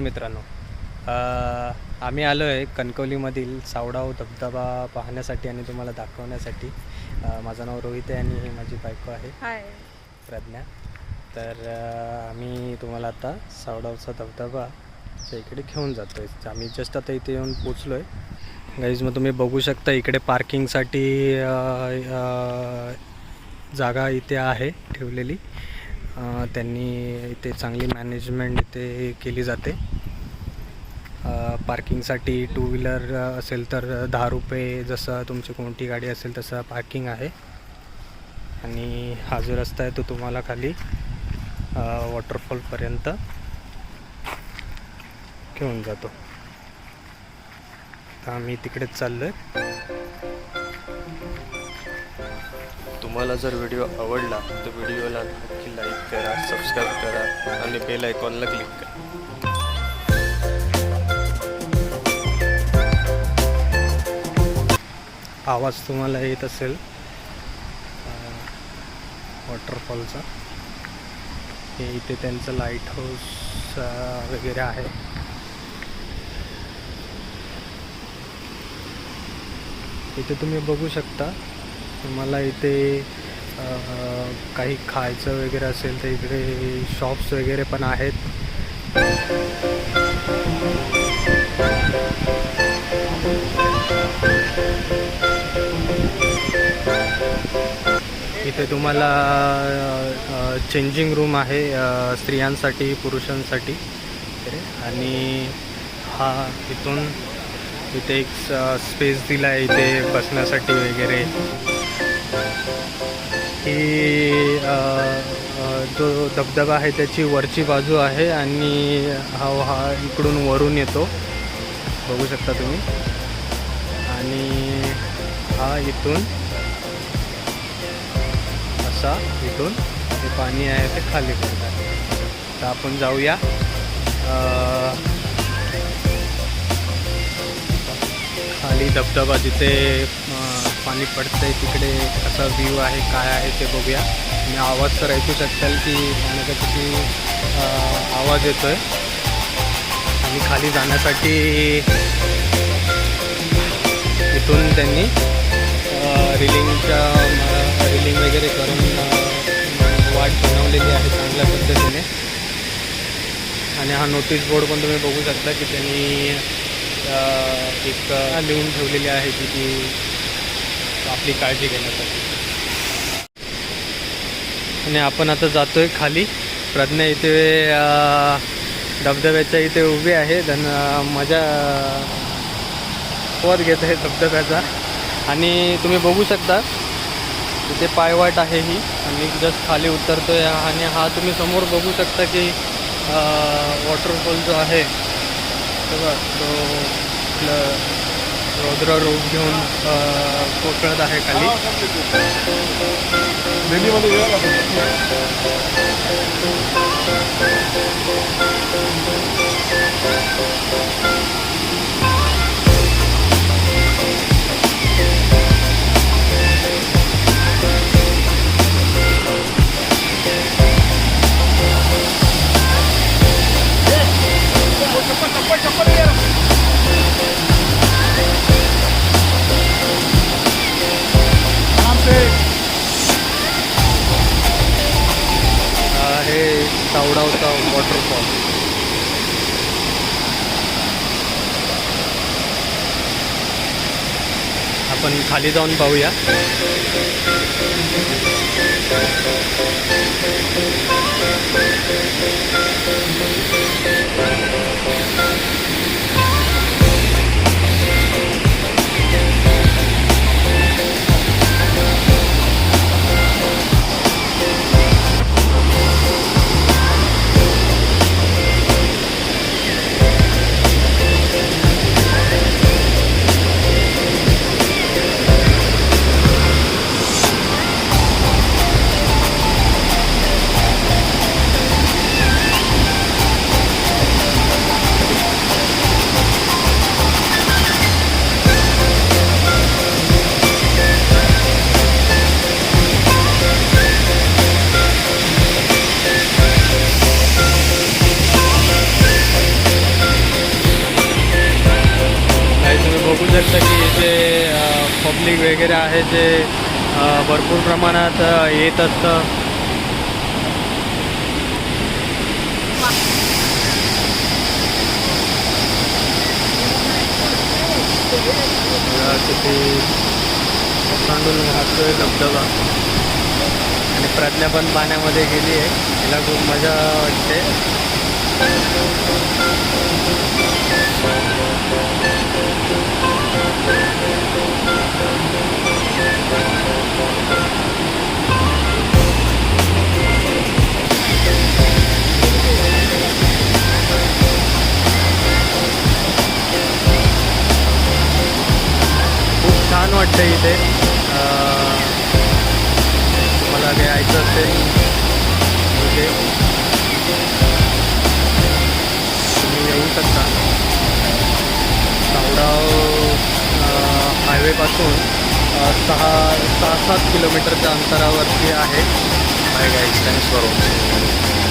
मित्रांनो, आम्ही आलो आहे कणकवलीमधील सावडाव धबधबा पाहण्यासाठी आणि तुम्हाला दाखवण्यासाठी. माझं नाव रोहित आहे आणि ही माझी बायको आहे हाय. प्रज्ञा. तर आम्ही तुम्हाला आता सावडावचा धबधबाच्या इकडे घेऊन जातो आहे. आम्ही जस्ट आता इथे येऊन पोचलो आहे गाईज. मग तुम्ही बघू शकता इकडे पार्किंगसाठी जागा इथे आहे ठेवलेली. त्यांनी इथे चांगली मॅनेजमेंट इथे केली जाते. पार्किंगसाठी टू व्हीलर असेल तर 10 रुपये, जसं तुमची कोणती गाडी असेल तसं पार्किंग आहे. आणि हा जो रस्ता आहे तो तुम्हाला खाली वॉटरफॉलपर्यंत घेऊन जातो. तर आम्ही तिकडेच चाललो आहे. तुम्हाला जर व्हिडिओ आवडला तर व्हिडिओला नक्की लाईक करा, सबस्क्राईब करा आणि बेल आयकॉनला क्लिक करा. आवाज तुम्हाला येत असेल वॉटरफॉलचा. हे इथे त्यांचं लाईट हाऊस वगैरे आहे. इथे तुम्ही बघू शकता. तुम्हाला इथे काही खायचं वगैरे असेल तर इकडे शॉप्स वगैरे पण आहेत. इथे तुम्हाला चेंजिंग रूम आहे स्त्रियांसाठी पुरुषांसाठी. आणि हा इथून इथे एक स्पेस दिला आहे इथे बसण्यासाठी वगैरे. ही जो धबधबा आहे त्याची वरची बाजू आहे आणि हा इकडून वरून येतो, बघू शकता तुम्ही. आणि हा इथून असा इथून जे पाणी आहे ते खाली पडतं. तर आपण जाऊया खाली धबधबा जिथे पाणी पडतंय तिकडे कसा व्ह्यू आहे, काय आहे ते बघूया. मी आवाज तर ऐकू शकाल की पाण्याचा किती आवाज येतो आहे. आणि खाली जाण्यासाठी इथून त्यांनी रिलिंग वगैरे करून वाट बनवलेली आहे चांगल्या पद्धतीने. आणि हा नोटीस बोर्ड पण तुम्ही बघू शकता की त्यांनी एक लिहून ठेवलेली आहे की आपली काळजी घेण्यासाठी. आणि आपण आता जातो आहे खाली. प्रज्ञा इथे धबधब्याच्या इथे उभी आहे, मजा घेत आहे धबधब्याचा. आणि तुम्ही बघू शकता इथे पायवाट आहे ही. आणि जस्ट खाली उतरतोय. आणि हा तुम्ही समोर बघू शकता की वॉटरफॉल जो आहे तो रौद्र रूप घेऊन कोसळत आहे खाली. हे सावडावचा वॉटरफॉल. आपण खाली जाऊन पाहूया. समजेल तर की जे पब्लिक वगैरे आहे जे भरपूर प्रमाणात येत असतं. किती सांडून वाहतोय धबधबा. आणि प्रज्ञा पण पाण्यामध्ये गेली आहे, तिला खूप मजा वाटते. खूप छान वाटतं इथे. मला यायचं असेल इथे तुम्ही येऊ शकता. सावडाव हायवेपासून 6-7 किलोमीटरच्या अंतरावरती आहे. Bye guys, thanks for watching.